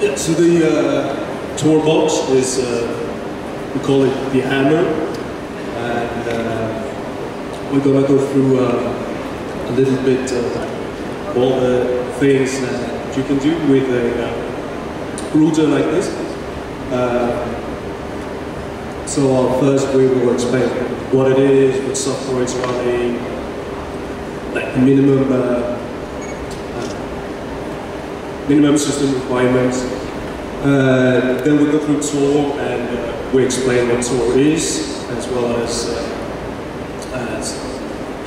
Yeah, so the Tor box is, we call it the hammer, and we're gonna go through a little bit all the things that you can do with a router like this. So first we will explain what it is, what software it's running, like the minimum system requirements. Then we go through Tor and we explain what Tor is, as well as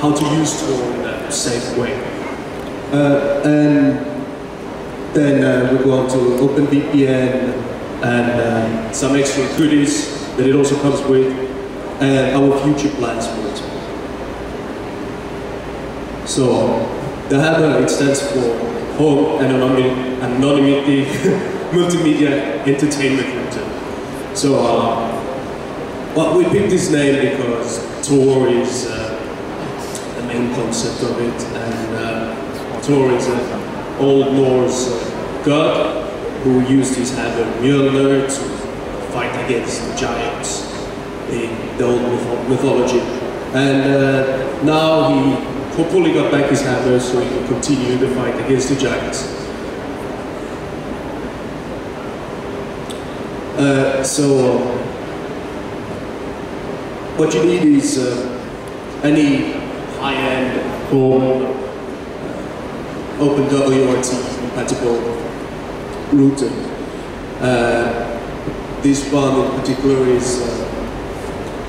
how to use Tor in a safe way. And then we go on to OpenVPN and some extra goodies that it also comes with, and our future plans for it. So the hammer, it stands for Home and Anonymity Multimedia Entertainment Router. So well, we picked this name because Tor is the main concept of it, and Tor is an Old Norse god who used his hammer Mjolnir to fight against the giants in the old mythology. And now he hopefully got back his hammer so he can continue the fight against the giants. So what you need is any high-end home OpenWRT compatible router. This one in particular is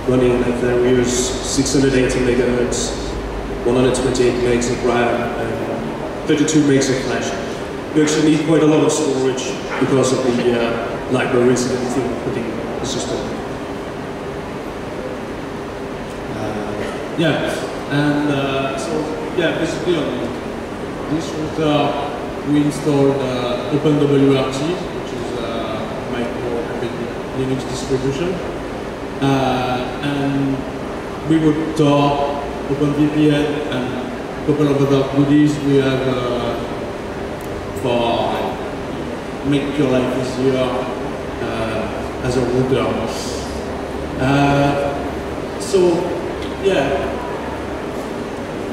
running at various 680 megahertz, 128 megs of RAM, and 32 megs of flash. You actually need quite a lot of storage because of the libraries and everything putting in the system. Basically on this router we installed OpenWRT, which is a micro-embedded Linux distribution, and we would Tor, OpenVPN, and a couple of other goodies we have for make your life easier as a router.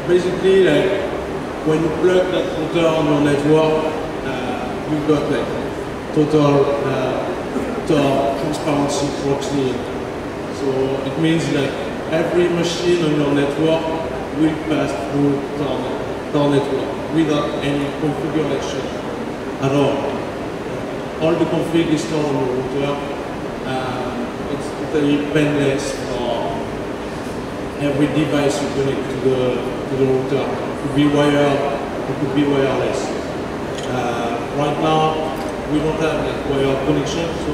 Basically, like when you plug that router on your network, you've got like total transparency proxy. So it means like every machine on your network will pass through Tor network without any configuration at all. All the config is stored on the router. It's totally painless for every device you connect to the router. It could be wired, it could be wireless. Right now, we don't have like wired connection, so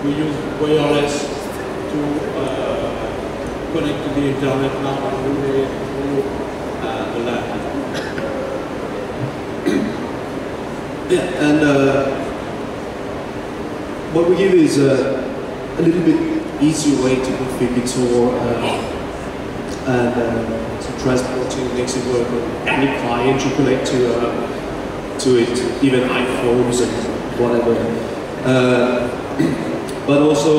we use wireless to connect to the internet now and relay through the LAN. And what we give is a little bit easier way to configure Tor, and so Transproxy makes it work on any client you connect to it, even iPhones and whatever. But also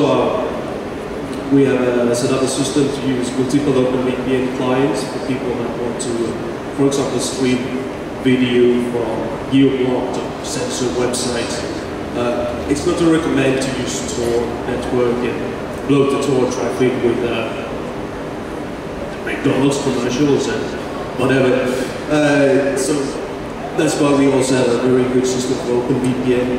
we have set up a system to use multiple OpenVPN clients for people that want to, for example, stream video from geoblocked or censored websites. It's not to recommend to use Tor network and load the Tor traffic with McDonald's commercials and whatever. So that's why we also have a very good system for OpenVPN.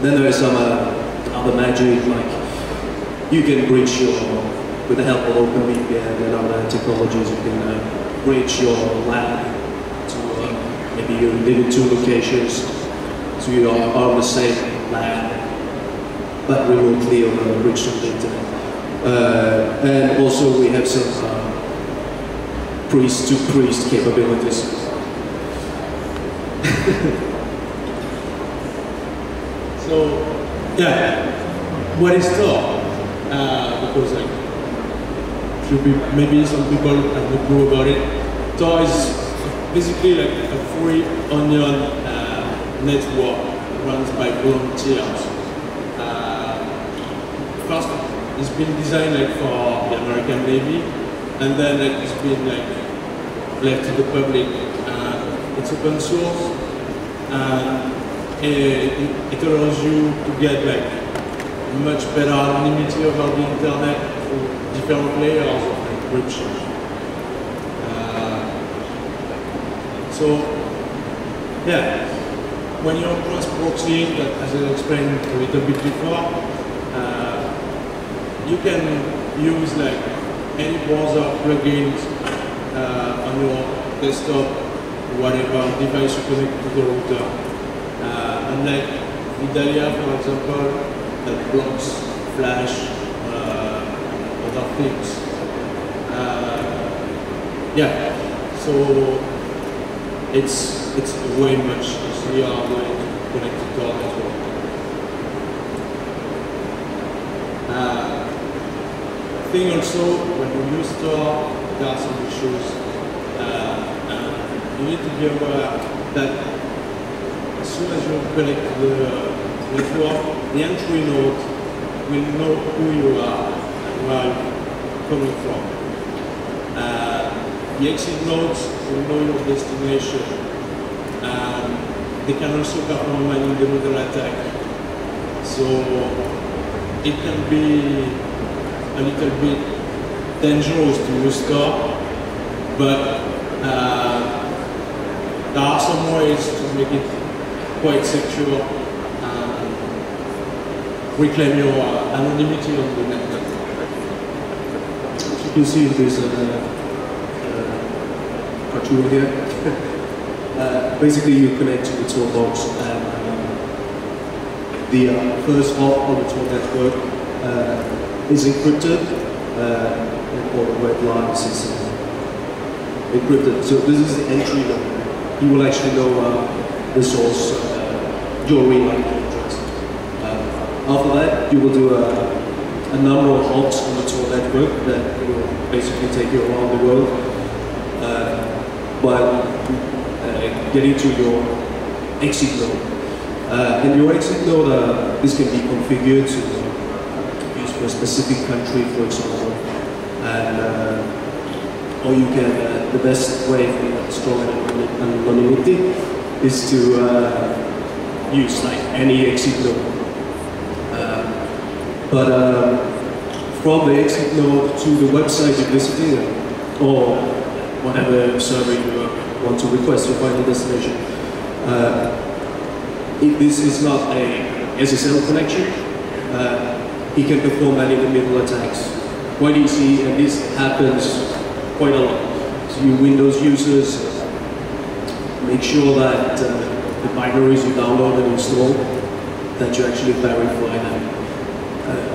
Then there is some other magic, like you can bridge with the help of OpenVPN and other technologies, you can bridge your LAN to maybe you live in two locations, so you are on the same LAN, but remotely on a bridge to the internet. And also we have some priest-to-priest capabilities. So, what is Tor? Because maybe some people have not know about it. Tor is basically like a free onion network runs by volunteers. First, it's been designed like for the American Navy, and then like it's been like left to the public. It's open source, and it allows you to get like much better anonymity about the internet through different layers of encryption. So, yeah, when you're transproxying, as I explained a little bit before, you can use like any browser plugins on your desktop, whatever device you connect to the router. Unlike Vidalia, for example, that blocks Flash, other things. Yeah, so it's way much easier way to connect to our network. I think also when you use Tor, there are some issues. You need to be aware that as soon as you connect to the network, the entry node will know who you are and where you're coming from. The exit nodes will know your destination. They can also perform man-in-the-middle attack. So it can be a little bit dangerous to use Tor, but there are some ways to make it quite secure and reclaim your anonymity on the network. As you can see, there's a cartoon here. Basically, you connect to the Tor box, and the first hop on the Tor network is encrypted, and all the red lines is encrypted. So this is the entry level. You will actually know the source, your real IP address. After that, you will do a number of hops on the Tor network that will basically take you around the world. While getting to your exit node. In your exit node, this can be configured to use for a specific country, for example, and or you can. The best way for strong anonymity is to use like any exit node. From the exit node to the website you're visiting, or whatever server you want to request your final destination. If this is not a SSL connection, it can perform man-in-the-middle attacks quite easy, and this happens quite a lot. So you Windows users, make sure that the binaries you download and install, that you actually verify them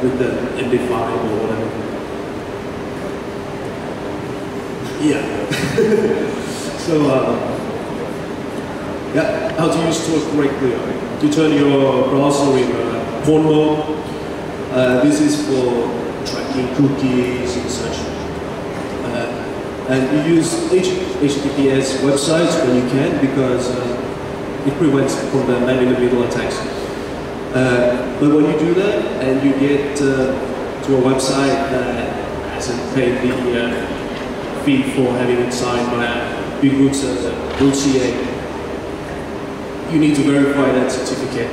with the MD5 or whatever. Yeah. So, yeah, how to use Tor correctly. You turn your browser in porn mode. This is for tracking cookies and such. And you use HTTPS websites when you can, because it prevents from the man-in-the-middle attacks. But when you do that and you get to a website that hasn't paid the fee for having it signed by big root CA, you need to verify that certificate.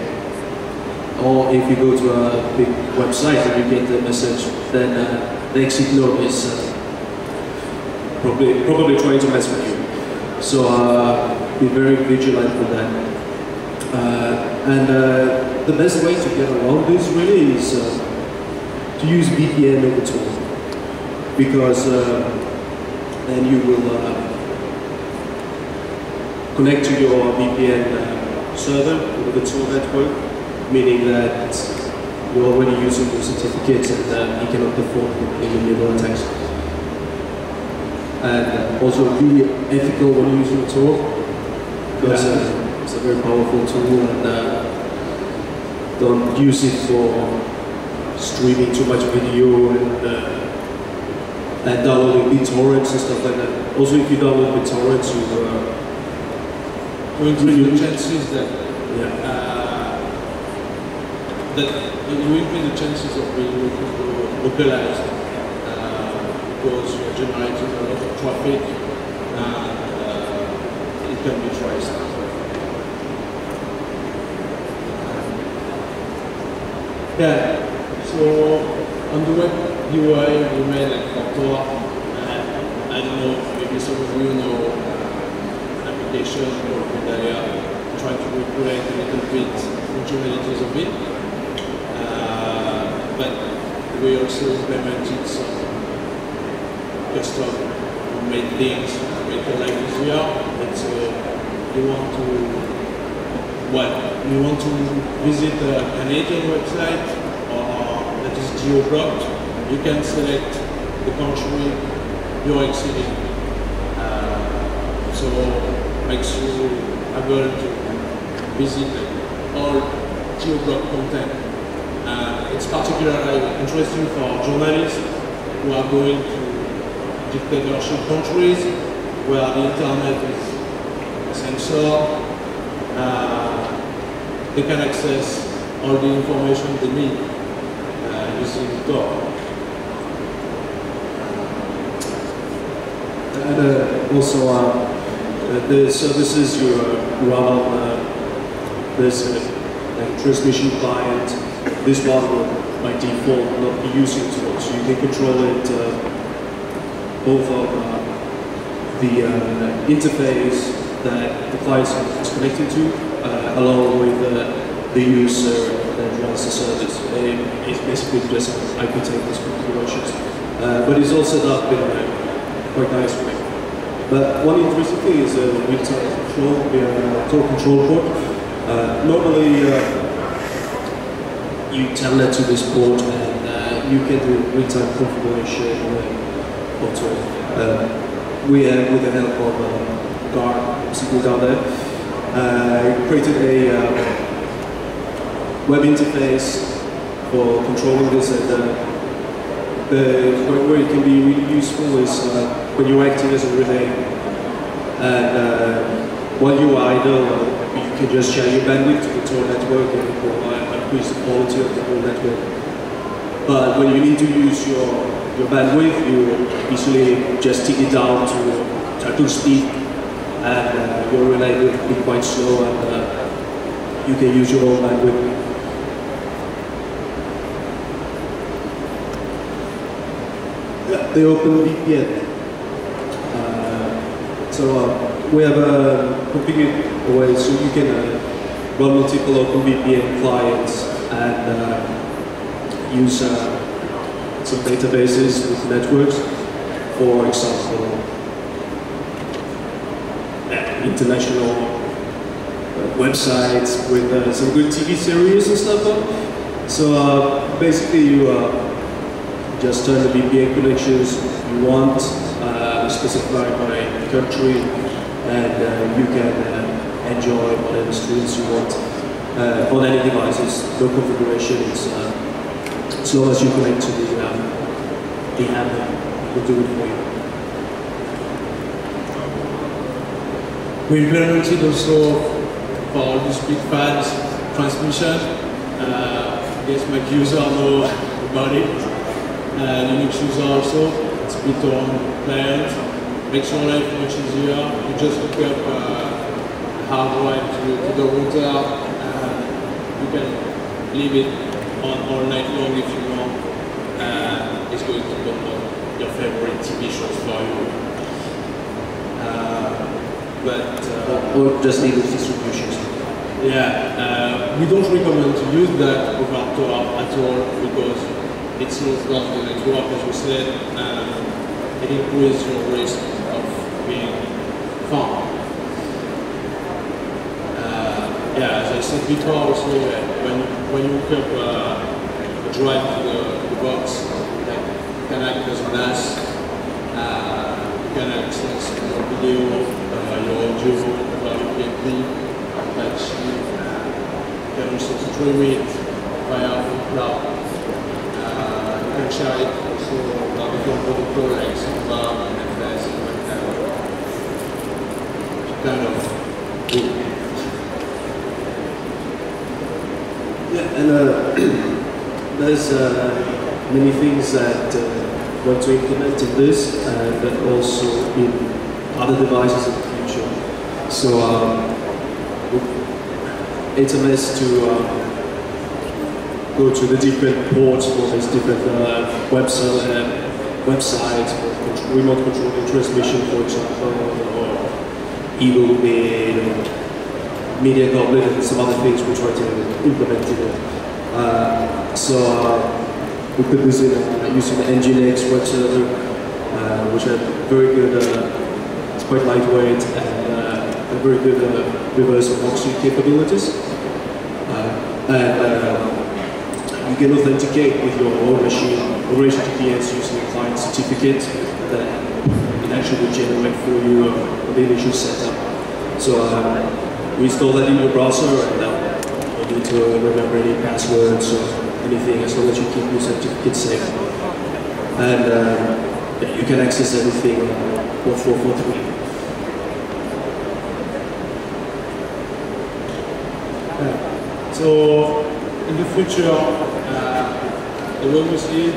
Or if you go to a big website and you get the message, then the exit node is probably trying to mess with you. So be very vigilant with that. And the best way to get around this really is to use VPN over Tor, because then you will connect to your VPN server over the Tor network, meaning that you're already using your certificates and you cannot perform in-the-middle attacks. And also be ethical when using Tor, because it's a very powerful tool, and don't use it for streaming too much video and downloading BitTorrents and stuff like that. Also, if you download BitTorrents, to increase the chances that you increase the chances of being localized because you're generating a lot of traffic and it can be traced. Yeah, so on the web UI we made like for I don't know, maybe some of you know an application called Medallia, trying to recreate a little bit functionalities of it. But we also implemented some custom made things to make your life easier. But you want to visit a Canadian website or that is geo-blocked, you can select the country you're exiting. So makes you able to visit all geo-blocked content. It's particularly interesting for journalists who are going to dictatorship countries where the internet is censored. They can access all the information they need using the Tor. And also the services you run on, there's a transmission client. This one will by default not be using Tor, so you can control it both on the interface that the client is connected to, along with the user that runs the service. It's basically just IP tables configurations, but it's also done in a quite nice way. But one interesting thing is real-time control, Tor control port. Normally, you telnet to this port and you can do real-time configuration of Tor. We have, with the help of Guard, SQL Guard there, created a web interface for controlling this, and where it can be really useful is when you're acting as a relay, and while you're idle, you can just share your bandwidth to the Tor network and it will increase the quality of the whole network. But when you need to use your bandwidth, you easily just take it down to speed, and your relay will be quite slow, and you can use your own bandwidth. The OpenVPN. We have configured a way so you can run multiple OpenVPN clients and use some databases with networks. For example, international websites with some good TV series and stuff. So basically, you just turn the VPN connections you want, specified by country, and you can enjoy whatever streams you want on any devices. No configuration. It's as long as you connect to the app, we'll do it for you. We implemented also for all these big fans transmission. I guess Mac user know about it. Linux user also. It's built on client. Makes your life much easier. You just hook up a hard drive to the router. You can leave it on all night long if you want. It's going to download your favorite TV shows for you. Or just leave it distributions. Yeah, we don't recommend to use that over Tor at all because it slows down the network, as we said, and it increases your risk of being found. Yeah, as I said before, also when you hook up a drive to the box, you can act as an NAS. You can access your video, your audio, your gameplay, Apache. You can also stream it via cloud. You can share it also on different protocol like Samba and FS, kind of good. Yeah, and there's many things that want to implement in this, but also in other devices in the future. So it's a mess to go to the different ports for these different websites, for remote control transmission, for example, or Eagle Mid, or Media Goblin, and some other things we try to implement in it. We put this in using the Nginx web server, which had very good, it's quite lightweight and very good reverse proxy capabilities. You can authenticate with your own machine over HTTPS using a client certificate that it actually will generate for you the initial setup. So we install that in your browser, and you don't need to remember any passwords or anything, as long as you keep your certificate safe. And you can access everything on 443. So in the future, the way we see it,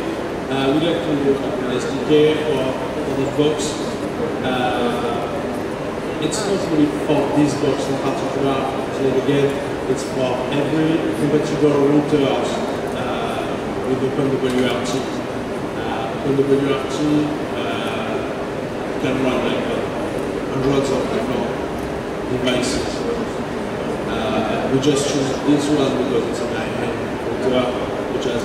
we'd like to do an SDK for the box. It's not really for this box in particular. So again, it's for every compatible routers with OpenWRT. OpenWRT can run like hundreds of different devices. We just choose this one because it's an high-end router which has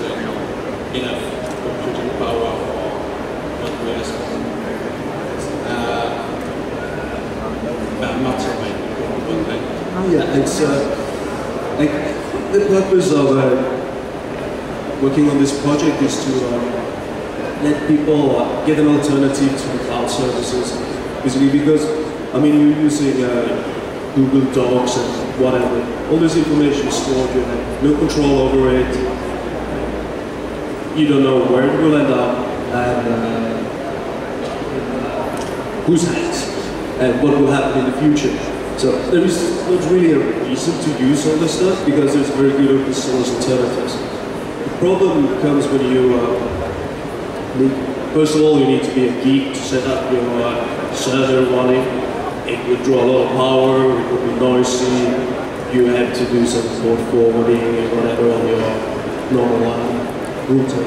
enough computing power for what we ask for. Yeah, it's like the purpose of working on this project is to let people get an alternative to the cloud services, basically because I mean you're using Google Docs and whatever. All this information is stored, you have no control over it. You don't know where it will end up and whose hands and what will happen in the future. So there is not really a reason to use all this stuff because there's very good open source alternatives. The problem comes when you first of all you need to be a geek to set up your server running. It would draw a lot of power, it would be noisy, you have to do some port forwarding and whatever on your normal router.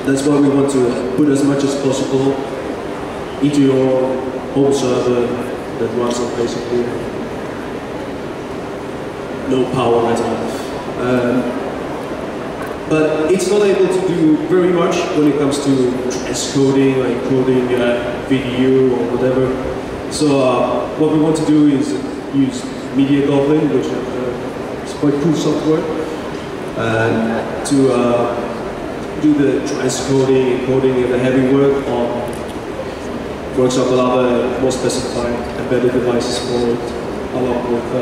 That's why we want to put as much as possible into your home server that runs on basically no power at all. But it's not able to do very much when it comes to transcoding or encoding video or whatever. So what we want to do is use Media Goblin, which is quite cool software, to do the transcoding, encoding, and the heavy work on, for example, other more specified embedded devices for it, along with,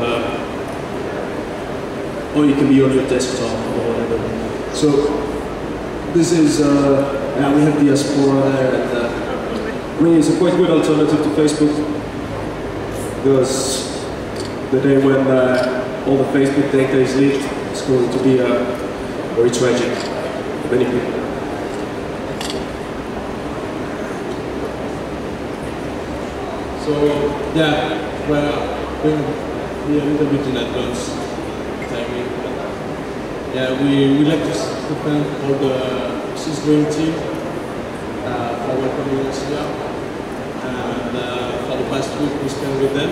or you can be on your desktop or whatever. So this is, we have Diaspora there, and I mean it's a quite good alternative to Facebook, because the day when all the Facebook data is leaked, it's going to be very tragic for many people. So yeah, we're going to be a little bit in advance timing. Yeah, we like to thank all the Sysgreen team for welcoming us here, and for the past week we spent with them.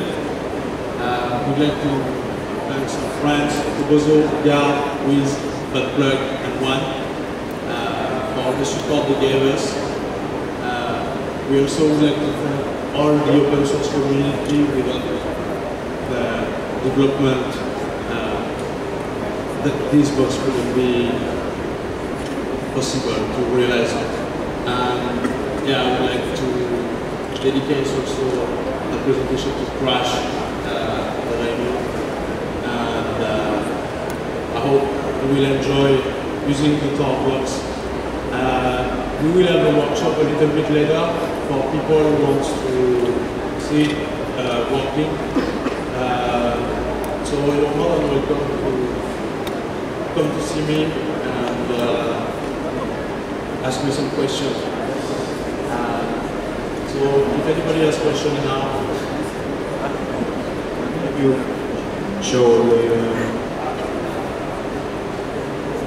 We'd like to thank some friends, Tobozo, Gard, Wiz, Buttplug, and One, for all the support they gave us. We also would like to thank all the open source community without the development that this box wouldn't be possible to realize it. And yeah, I would like to dedicate also the presentation to Crash that I know. And I hope you will enjoy using the Tor box. We will have a workshop a little bit later for people who want to see it working. So So you're more than welcome to come to see me and ask me some questions. So if anybody has questions now, you show the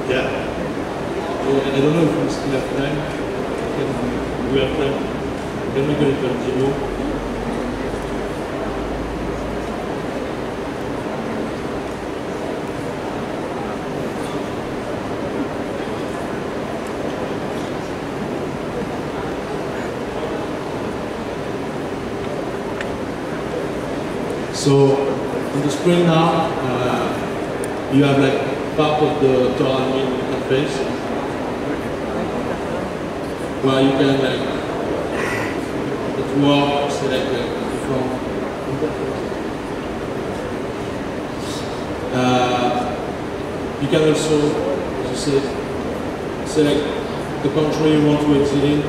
yeah. I don't know if we still have time. We have time. Then we're going to continue. So on the screen now, you have like part of the admin interface where you can like network, select like different interfaces. You can also, as you said, select the country you want to exit in,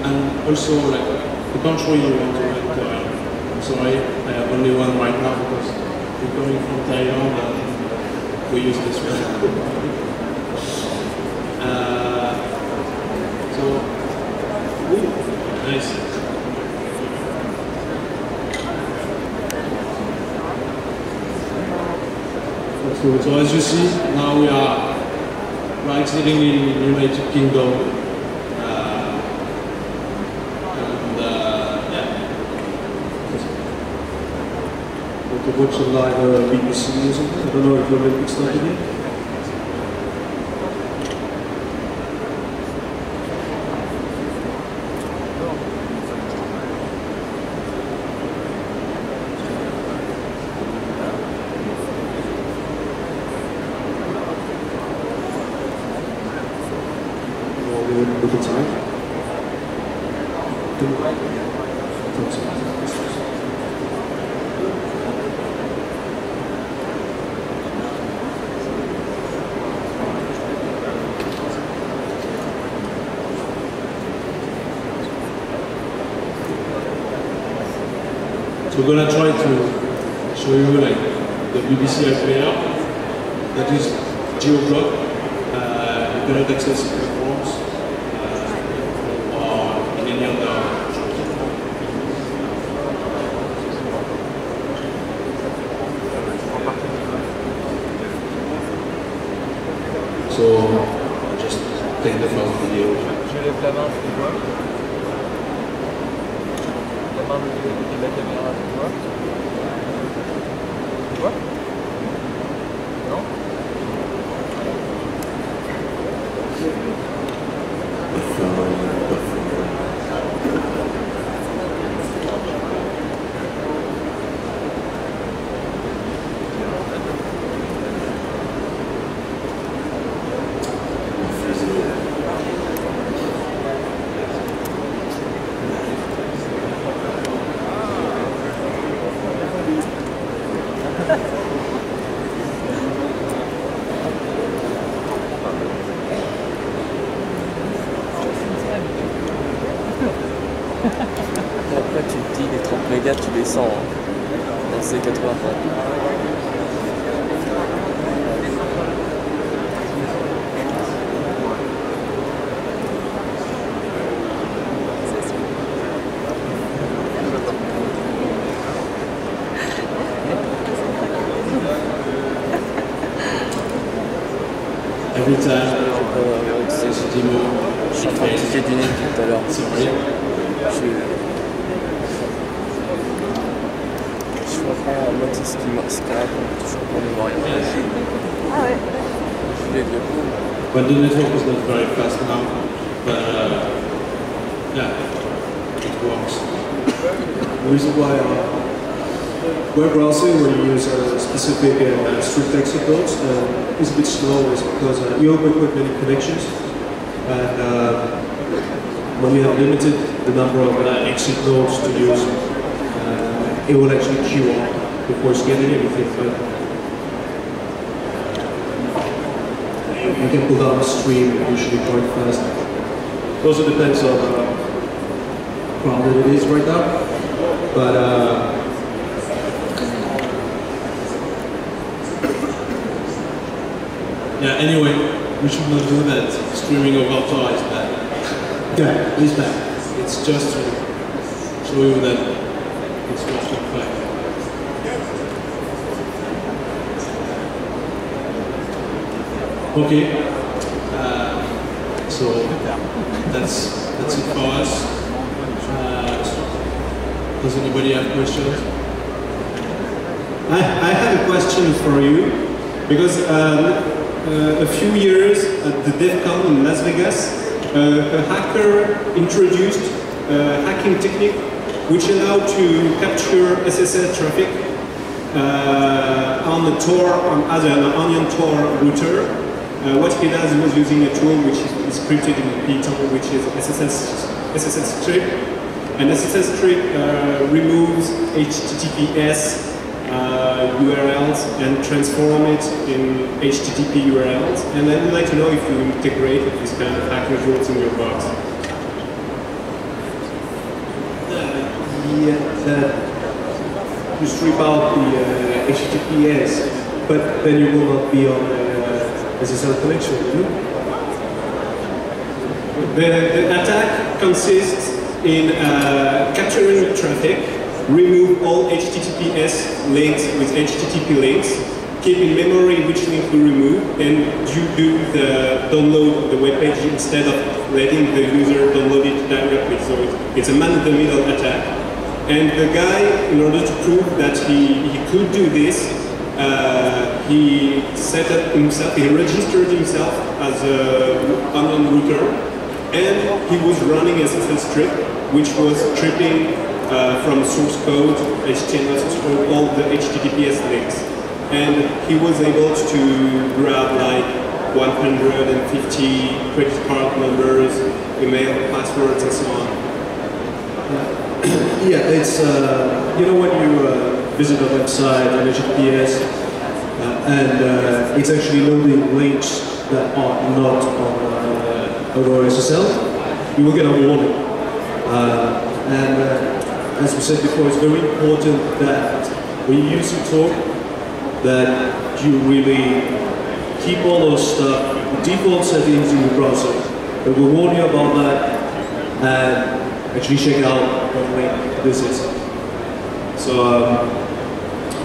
and also like the country you want to enter. I'm sorry, I have only one right now because we're coming from Thailand and we use this one. Nice. So as you see, now we are exiting in the United Kingdom. to watch a live BBC or something. I don't know if the Olympics started yet. Look at time. So we're gonna try to show you like the BBC player that is geo-blocked. You cannot access it with forms or in any other. So I'll just take the first video. Je lève la main, tu vois. La main de la caméra, tu vois. Tu vois? Non? Après tu te dis les 30 mégas tu les sens dans ces 80 points. Every time Je suis en train de cliquer du nez tout à l'heure. Je reprends en mode Skype, toujours pour ne voir rien. Ah ouais. Les deux. But the network is not very fast now, but yeah, it works. The reason why web browsing, when you use a specific strict text approach, is a bit slow is because you open quite many connections, and when you have limited the number of exit nodes to use, it will actually queue up before scanning anything. But you can pull down a stream usually quite fast. It also depends on how crowded it is right now, but Yeah, anyway, we should not do that. Streaming over Tor is bad. Yeah, it's bad. It's just to show you that it's worth the fact. Okay, so that's it for us. Does anybody have questions? I have a question for you, because a few years at the DEF CON in Las Vegas, a hacker introduced a hacking technique which allowed to capture SSL traffic on the Tor, as an onion Tor router. What he does, he was using a tool which is encrypted in Python, which is SSL strip. And SSL strip removes HTTPS URLs and transform it in HTTP URLs. And I would like to know if you integrated this kind of hacker tools in your box. You strip out the HTTPS, but then you will not be on the SSL connection, will you? The attack consists in capturing traffic, remove all HTTPS links with HTTP links, keep in memory which link we remove, and you do the download of the web page instead of letting the user download it directly. So it's a man-in-the-middle attack. And the guy, in order to prove that he could do this, he set up himself, he registered himself as an onion router, and he was running SSL strip, which was stripping from source code, HTML source code, all the HTTPS links. And he was able to grab like 150 credit card numbers, email, passwords, and so on. Yeah, it's, you know, when you visit a website on HTTPS and it's actually loading links that are not on SSL, you will get a warning. As we said before, it's very important that when you use Tor, that you really keep all those default settings in your browser. It will warn you about that and actually check out what link this is. So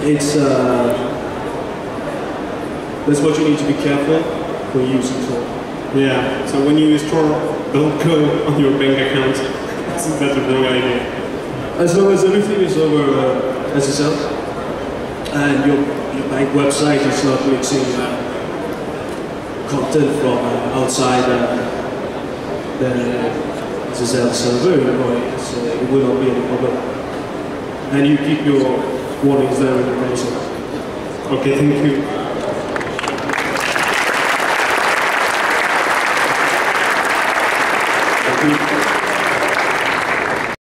it's that's what you need to be careful when using Tor. Yeah, so when you use Tor, don't go on your bank account. That's a wrong idea. As long as everything is over SSL and your bank website is not mixing content from outside the SSL server, it will not be any problem. And you keep your warnings there in the browser. Okay, thank you.